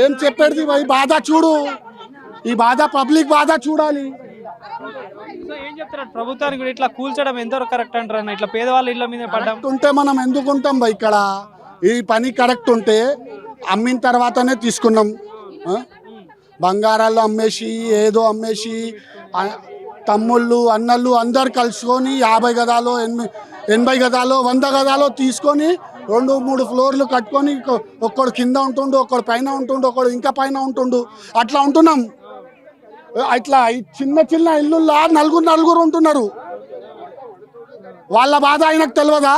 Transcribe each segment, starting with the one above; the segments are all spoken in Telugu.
ఏం చెప్పేది ఈ బాధ చూడు, ఈ బాధ పబ్లిక్ బాధ చూడాలి. సో ఏం చెప్తారు ప్రభుత్వానికి కూడా ఇట్లా కూల్చడం ఎంతవరకు కరెక్ట్ అంటారు? ఇట్లా పేదవాళ్ళ ఇళ్ళ మీద పడ్డాం ఉంటే మనం ఎందుకుంటాం బా? ఇక్కడ ఈ పని కరెక్ట్ ఉంటే అమ్మిన తర్వాతనే తీసుకున్నాం. బంగారాలు అమ్మేసి ఏదో అమ్మేసి తమ్ముళ్ళు అన్నళ్ళు అందరు కలుసుకొని 50 గదాలు 80 గదాలు 100 గదాలు తీసుకొని 2-3 ఫ్లోర్లు కట్టుకొని ఒక్కడు కింద ఉంటుండు, ఒక్కడు పైన ఉంటుండు, ఒక్కడు ఇంకా పైన ఉంటుండు, అట్లా ఉంటున్నాం. ఇట్లా చిన్న చిన్న ఇల్లుల్లా నలుగురు ఉంటున్నారు. వాళ్ళ బాధ ఆయనకు తెలియదా?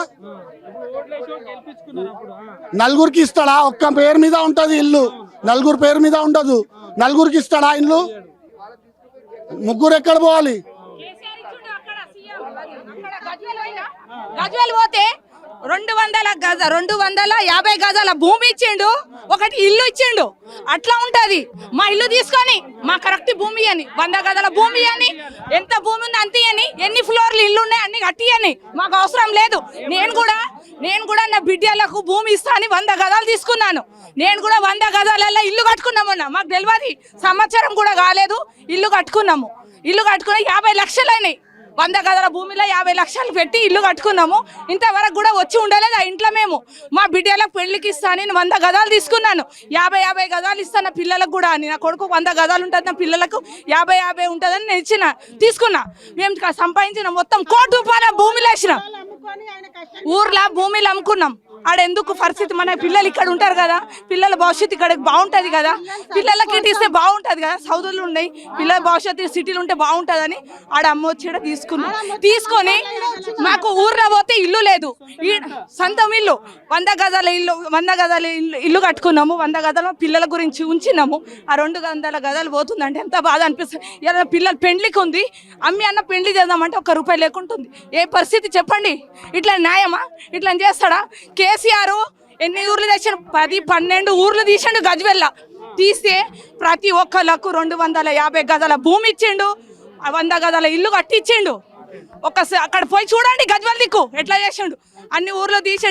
నలుగురికి ఇస్తాడా? ఒక్క పేరు మీద ఉంటుంది ఇల్లు, నలుగురు పేరు మీద ఉండదు. నలుగురికి ఇస్తాడా ఇల్లు? ముగ్గురు ఎక్కడ పోవాలి? గజ్వేల్ పోతే 250 గజాల భూమి ఇచ్చిండు, ఒకటి ఇల్లు ఇచ్చిండు. అట్లా ఉంటది. మా ఇల్లు తీసుకొని మా కరెక్ట్ భూమి అని 100 గజాల భూమి అని, ఎంత భూమి ఉంది అంతే అని, ఎన్ని ఫ్లోర్లు ఇల్లు ఉన్నాయి అన్ని కట్టి అని. మాకు అవసరం లేదు. నేను కూడా నా బిడ్డలకు భూమి ఇస్తా అని 100 గజాలు తీసుకున్నాను. నేను కూడా 100 గజాలలో ఇల్లు కట్టుకున్నామన్నా. మాకు తెలియదు, సంవత్సరం కూడా కాలేదు ఇల్లు కట్టుకున్నాము. ఇల్లు కట్టుకుని 50 లక్షలు అయినాయి. 100 గజాల భూమిలో 50 లక్షలు పెట్టి ఇల్లు కట్టుకున్నాము. ఇంతవరకు కూడా వచ్చి ఉండలేదు ఆ ఇంట్లో. మేము మా బిడ్డలకు పెళ్లికి ఇస్తాను 100 గజాలు తీసుకున్నాను. 50 గజాలు ఇస్తాను నా పిల్లలకు కూడా అని. నా కొడుకు 100 గజాలు ఉంటుంది, నా పిల్లలకు 50 ఉంటుందని నేను తీసుకున్నా. మేము సంపాదించిన మొత్తం ₹1 కోటి భూమిలో వేసినాం. ఊర్లో భూమిలో అమ్ముకున్నాం. ఆడెందుకు పరిస్థితి? మన పిల్లలు ఇక్కడ ఉంటారు కదా, పిల్లల భవిష్యత్తు ఇక్కడ బాగుంటుంది కదా, పిల్లలకి ఇస్తే బాగుంటుంది కదా. సౌదులు ఉన్నాయి, పిల్లల భవిష్యత్తు సిటీలు ఉంటే బాగుంటుందని ఆడ అమ్మ వచ్చి తీసుకొని మాకు ఊర్లో పోతే ఇల్లు లేదు. ఈ సొంతం ఇల్లు 100 గజాల ఇల్లు కట్టుకున్నాము. 100 గజాల పిల్లల గురించి ఉంచినాము. ఆ 200 గజాలు పోతుందంటే ఎంత బాధ అనిపిస్తుంది. ఇలా పిల్లలు పెండ్లికి ఉంది, అమ్మి అన్న పెండ్లి చేద్దామంటే ₹1 లేకుంటుంది. ఏ పరిస్థితి చెప్పండి? ఇట్లా న్యాయమా? ఇట్లా చేస్తాడా? కేసీఆర్ ఎన్ని ఊర్లు తెచ్చాడు? 10-12 ఊర్లు తీసిండు. గజ్వేల్ తీస్తే ప్రతి ఒక్కళ్ళకు 250 గజాల భూమి ఇచ్చిండు, 100 గజాల ఇల్లు కట్టించిండు. అక్కడ పోయి చూడండి గజ్వేల్ దిక్కు ఎట్లా చేసిండు. అన్ని ఊర్లో తీసి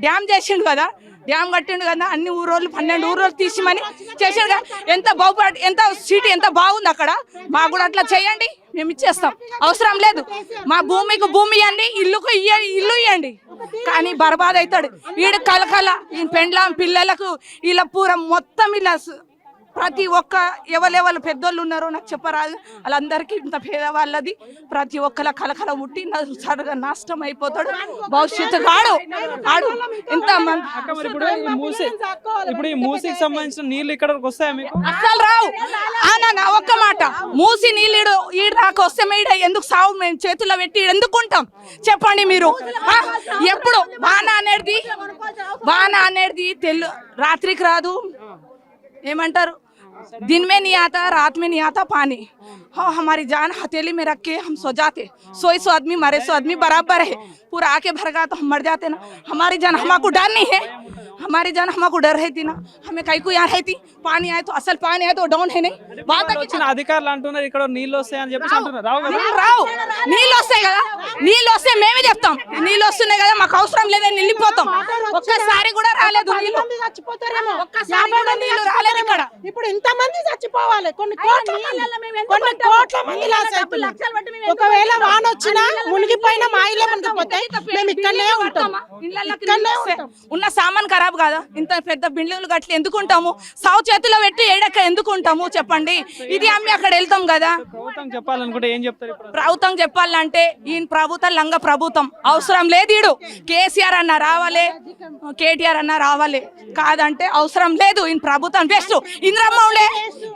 డ్యామ్ చేసిండు కదా, డ్యామ్ కట్టిండు కదా. అన్ని ఊరోళ్ళు 12 ఊరోళ్ళు తీసిమని చేసిండు కదా. ఎంత సిటీ ఎంత బాగుంది అక్కడ. మాకు కూడా అట్లా చేయండి, మేము ఇచ్చేస్తాం. అవసరం లేదు. మా భూమికి భూమి ఇవ్వండి, ఇల్లుకు ఇల్లు ఇవ్వండి. కానీ బర్బాద్ అవుతాడు వీడు కలకల. ఈ పెండ్లాం పిల్లలకు ఇలా పూరం మొత్తం ఇలా ప్రతి ఒక్క ఎవరెవరు పెద్దోళ్ళు ఉన్నారో నాకు చెప్పరాదు, వాళ్ళందరికీ ఇంత పేదవాళ్ళది ప్రతి ఒక్కల కలకల ఉట్టి సరిగా నష్టం అయిపోతాడు. భవిష్యత్తు ఆడు ఇంత ఇప్పుడు ఈ మూసికి సంబంధించిన నీళ్లు ఇక్కడికి వస్తాయా మీకు? అస్సలు రావు. ఒక్క మాట, మూసి నీళ్ళు ఈడ దాకా వస్తే ఈడ ఎందుకు సాగు? మేము చేతుల్లో పెట్టి ఎందుకుంటాం చెప్పండి మీరు? ఎప్పుడు బాణ అనేది రాత్రికి రాదు. ఏమంటారు? दिन में नहीं आता, रात में नहीं आता पानी. हाँ, हमारी जान हथेली में रख के हम सो जाते. 100 आदमी मरे 100 आदमी बराबर है. पूरा आके भरगा तो हम मर जाते ना. हमारी जान हमको डर नहीं है. हमारी जान हमको डर रहती ना. हमें कहीं को यहाँ रहती. पानी आए तो असल पानी आए तो डाउन है नहीं. వచ్చిన అధికారులు అంటున్నారు ఇక్కడ నీళ్ళు వస్తాయని చెప్పేసి అంటున్నారు. రావు. నీళ్ళు వస్తాయి కదా, నీళ్ళు వస్తే మేమే చెప్తాం. నీళ్ళు వస్తున్నాయి కదా, మాకు అవసరం లేదని వెళ్ళిపోతాం. ఒక్కసారి కూడా రాలేదు నీళ్ళు. ఒక్కసారి కూడా నీళ్ళు రాలేదు ఇక్కడ. ఇప్పుడు ఇంతమంది చచ్చిపోవాలి. కొన్ని కోట్ల మంది లాస్ అవుతున్నారు. ఒకవేళ వాన వచ్చినా మునిగిపోయినా మా ఇళ్ళే మునిగిపోతాయి. మేము ఇక్కడనే ఉంటాం. ఉన్న సామాన్ ఖరాబ్ కాదా? ఇంత పెద్ద బిల్డింగ్లు కట్టి ఎందుకుంటాము? సావు చేతిలో పెట్టి ఏడక్క ఎందుకుంటాము చెప్పండి? ఇది అమ్మి అక్కడ వెళ్తాం కదా. ప్రభుత్వం చెప్పాలనుకుంటే ఏం చెప్తారు? ప్రభుత్వం చెప్పాలంటే ఈ ప్రభుత్వం లంగ ప్రభుత్వం. అవసరం లేదు. ఈడు కేసీఆర్ అన్న రావాలి, కేటీఆర్ అన్న రావాలి. కాదంటే అవసరం లేదు. ఈ ప్రభుత్వం బెస్ట్.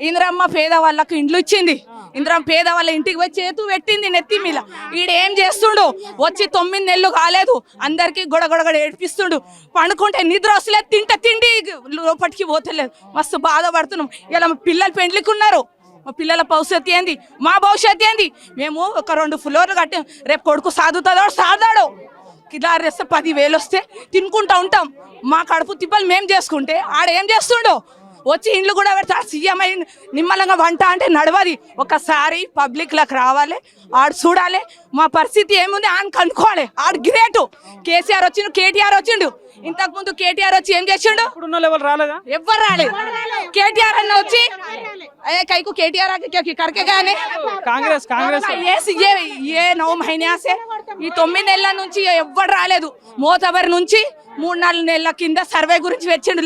ఇంద్రమ్మ పేదవాళ్ళకు ఇండ్లు ఇచ్చింది. ఇంద్రమ్మ పేదవాళ్ళ ఇంటికి వచ్చి చేతు పెట్టింది నెత్తి మీద. ఈడేం చేస్తుండు? వచ్చి 9 నెలలు కాలేదు, అందరికి గొడగొడగడ ఏడిపిస్తుండు. పండుకుంటే నిద్ర వస్తలేదు, తిండి లోపలికి పోతలేదు. మస్తు బాధపడుతున్నాం. ఇలా మా పిల్లలు పెండ్లికి ఉన్నారు. మా పిల్లల భవిష్యత్తు ఏంది? మా భవిష్యత్తు ఏంది? మేము ఒక 2 ఫ్లోర్లు కట్టి రేపు కొడుకు సాధాడు కిదారు వేస్తే 10,000 వస్తే తినుకుంటా ఉంటాం. మా కడుపు తిప్పలు మేము చేసుకుంటే ఆడేం చేస్తుండో? వచ్చి ఇండ్లు కూడా పెడతాడు. సీఎం అయి నిమ్మలంగా వంట అంటే నడవది. ఒకసారి పబ్లిక్లకు రావాలి, ఆడు చూడాలి మా పరిస్థితి ఏముంది అని కనుక్కోవాలి. ఆడు గ్రేటు. కేసీఆర్ వచ్చిండు, కేటీఆర్ వచ్చిండు. ఇంతకు ముందు కేటీఆర్ వచ్చి ఏం చేసిండు? ఇప్పుడున్న లెవెల్ రాలేదా? ఎవ్వరు రాలేదు. కేటీఆర్ అన్న వచ్చి కైకు కేటీఆర్ కరకే గానే కాంగ్రెస్ ఏ 9 महीने से ఈ 9 నెలల నుంచి ఎవ్వరు రాలేదు. మోతబరి నుంచి 3-4 నెలల కింద సర్వే గురించి వచ్చిండు.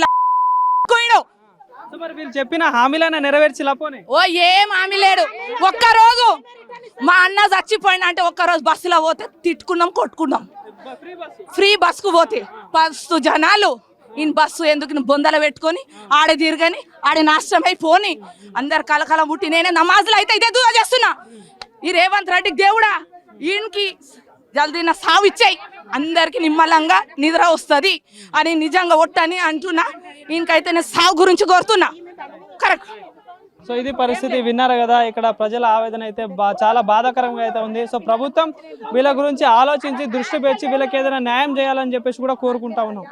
మరి వీళ్ళు చెప్పిన హామీలైనా నెరవేర్చిపోనే? ఓ ఏం హామీ లేడు. ఒక్కరోజు మా అన్న చచ్చిపోయినా అంటే ఒక్కరోజు బస్సులో పోతే తిట్టుకున్నాం, కొట్టుకున్నాం. ఫ్రీ బస్కు పోతే ఫస్ట్ జనాలు ఈయన బస్సు ఎందుకు బొందల పెట్టుకొని ఆడే తిరగని ఆడే నాశనం అయిపోని అందరు కలకల ముట్టి నేనే నమాజులు అయితే ఇదే దూరం చేస్తున్నా. ఈ రేవంత్ రెడ్డికి దేవుడా ఈయనకి జల్దీ నా సావు ఇచ్చాయి, అందరికి నిమ్మలంగా నిద్ర వస్తుంది అని నిజంగా ఒట్టని అంటున్నా. ఈయనకైతే నేను సావు గురించి కోరుతున్నా. కరెక్ట్. సో ఇది పరిస్థితి, విన్నారు కదా. ఇక్కడ ప్రజల ఆవేదన అయితే చాలా బాధాకరంగా అయితే ఉంది. సో ప్రభుత్వం వీళ్ళ గురించి ఆలోచించి దృష్టి పెట్టి వీళ్ళకి ఏదైనా న్యాయం చేయాలని చెప్పేసి కూడా కోరుకుంటా ఉన్నాం.